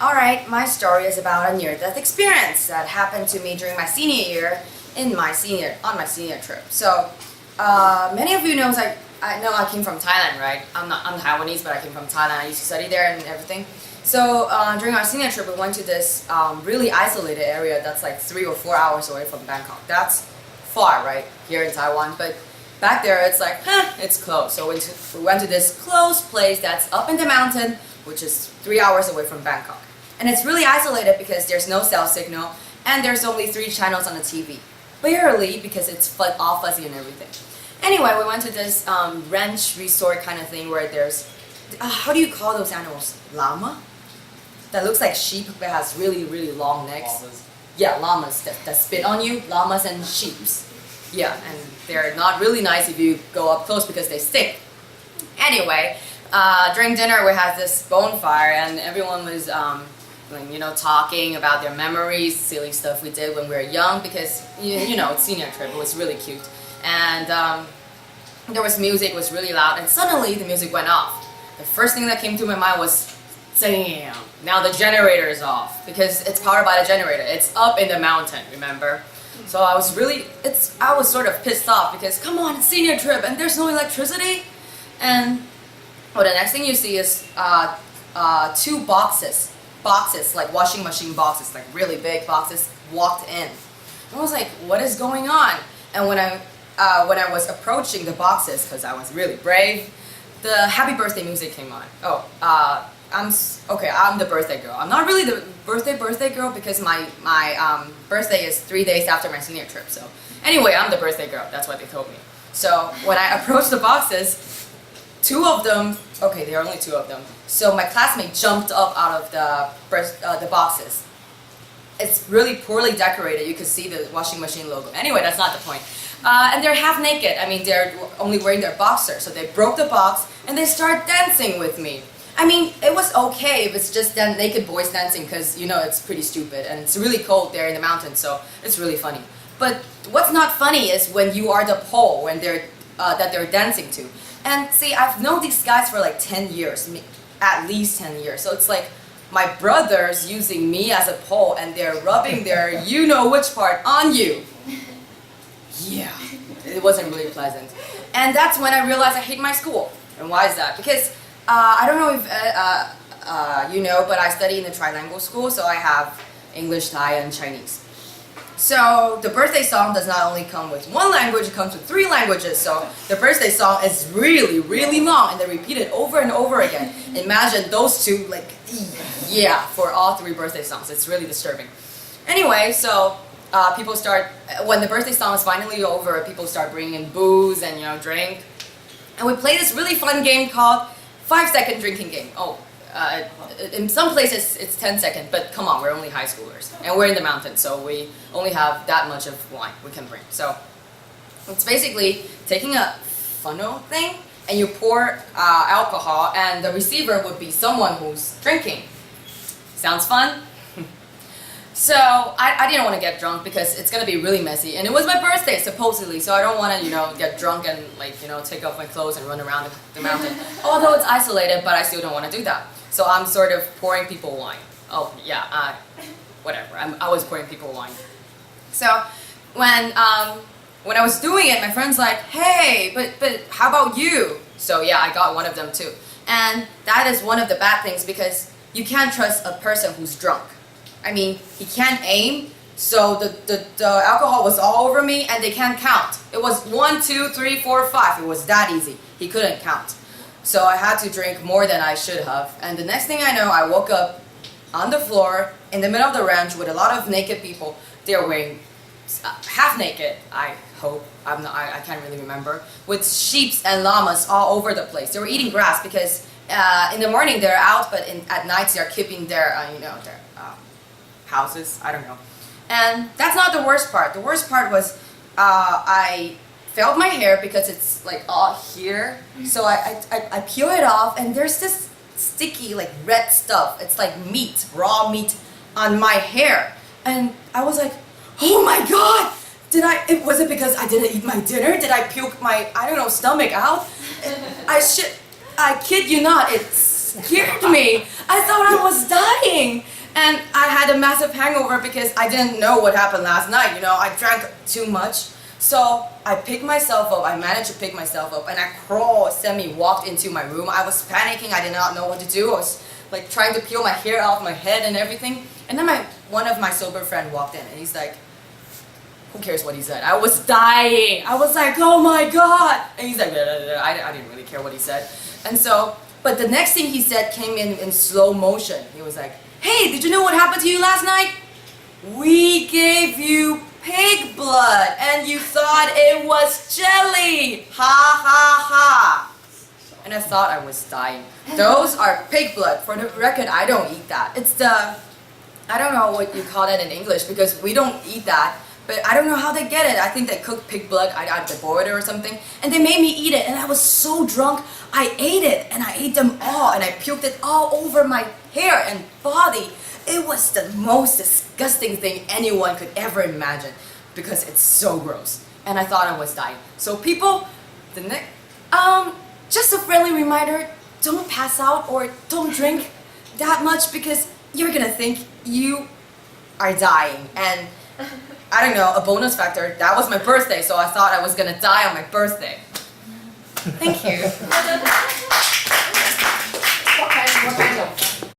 Alright, my story is about a near-death experience that happened to me during my senior year on my senior trip. So, many of you knows I know I came from Thailand, right? I'm Taiwanese, but I came from Thailand. I used to study there and everything. So during our senior trip, we went to this really isolated area that's like 3 or 4 hours away from Bangkok. That's far, right? Here in Taiwan, but back there it's like, it's close. So we went to this close place that's up in the mountain, which is 3 hours away from Bangkok. And it's really isolated because there's no cell signal and there's only 3 channels on the TV. Barely, because it's all fuzzy and everything. Anyway, we went to this ranch resort kind of thing where there's, how do you call those animals? Llama? That looks like sheep but has really, really long necks. Llamas. Yeah, llamas that spit on you. Llamas and sheeps. Yeah, and they're not really nice if you go up close because they stink. Anyway, during dinner we had this bonfire and everyone was talking about their memories, silly stuff we did when we were young because you know, it's senior trip. It was really cute. And there was music, it was really loud, and suddenly the music went off. The first thing that came to my mind was, damn, now the generator is off because it's powered by the generator. It's up in the mountain, remember? So I was sort of pissed off because come on, it's senior trip and there's no electricity. And well, the next thing you see is 2 boxes like washing machine boxes, like really big boxes, walked in. I was like, what is going on? And when I was approaching the boxes, because I was really brave, the happy birthday music came on. Oh, I'm the birthday girl. I'm not really the birthday girl because my birthday is 3 days after my senior trip. So anyway, I'm the birthday girl. That's what they told me. So when I approached the boxes, 2 of them, okay, there are only 2 of them. So my classmate jumped up out of the boxes. It's really poorly decorated. You could see the washing machine logo. Anyway, that's not the point. And they're half naked. I mean, they're only wearing their boxers. So they broke the box and they start dancing with me. I mean, it was okay if it's just naked boys dancing because, you know, it's pretty stupid. And it's really cold there in the mountains, so it's really funny. But what's not funny is when you are the pole when that they're dancing to. And see, I've known these guys for like 10 years, at least 10 years. So it's like my brother's using me as a pole and they're rubbing their you-know-which part on you. Yeah, it wasn't really pleasant. And that's when I realized I hate my school. And why is that? Because I don't know if you know, but I study in a trilingual school, so I have English, Thai, and Chinese. So the birthday song does not only come with 1 language, it comes with 3 languages. So the birthday song is really, really long and they repeat it over and over again. Imagine those 2, like, yeah, for all 3 birthday songs. It's really disturbing. Anyway, so people start, when the birthday song is finally over, people start bringing in booze and, you know, drink. And we play this really fun game called 5-second drinking game. Oh, in some places it's 10 seconds, but come on, we're only high schoolers. And we're in the mountains, so we only have that much of wine we can bring. So it's basically taking a funnel thing and you pour alcohol and the receiver would be someone who's drinking. Sounds fun? So I didn't want to get drunk because it's going to be really messy. And it was my birthday, supposedly, so I don't want to, you know, get drunk and, like, you know, take off my clothes and run around the mountain. Although it's isolated, but I still don't want to do that. So I'm sort of pouring people wine. Oh, yeah, whatever. I was pouring people wine. So when I was doing it, my friend's like, hey, but how about you? So yeah, I got one of them too. And that is one of the bad things because you can't trust a person who's drunk. I mean, he can't aim, so the alcohol was all over me and they can't count. It was 1, 2, 3, 4, 5. It was that easy. He couldn't count. So I had to drink more than I should have. And the next thing I know, I woke up on the floor in the middle of the ranch with a lot of naked people. They're wearing half naked, I hope. I can't really remember. With sheep and llamas all over the place. They were eating grass because in the morning they're out, but at night they're keeping their, their houses, I don't know. And that's not the worst part. The worst part was I felt my hair because it's like all here. So I peel it off and there's this sticky like red stuff. It's like meat, raw meat on my hair. And I was like, oh my god! Was it because I didn't eat my dinner? Did I puke my, I don't know, stomach out? I kid you not, it scared me. I thought I was dying. dying. And I had a massive hangover because I didn't know what happened last night, you know, I drank too much. So I picked myself up, I managed to pick myself up, and I walked into my room. I was panicking, I did not know what to do. I was like trying to peel my hair off my head and everything. And then one of my sober friend walked in and he's like, who cares what he said? I was dying. I was like, oh my God. And he's like, "Blah, blah, blah." I didn't really care what he said. And so, but the next thing he said came in slow motion. He was like, hey, did you know what happened to you last night? We gave you pig blood and you thought it was jelly. Ha ha ha. And I thought I was dying. Those are pig blood. For the record, I don't eat that. It's I don't know what you call that in English because we don't eat that. But I don't know how they get it. I think they cook pig blood at the border or something. And they made me eat it. And I was so drunk, I ate it. And I ate them all. And I puked it all over my hair and body. It was the most disgusting thing anyone could ever imagine. Because it's so gross. And I thought I was dying. So people, just a friendly reminder, don't pass out or don't drink that much because you're gonna think you are dying. And I don't know, a bonus factor, that was my birthday, so I thought I was gonna die on my birthday. Thank you.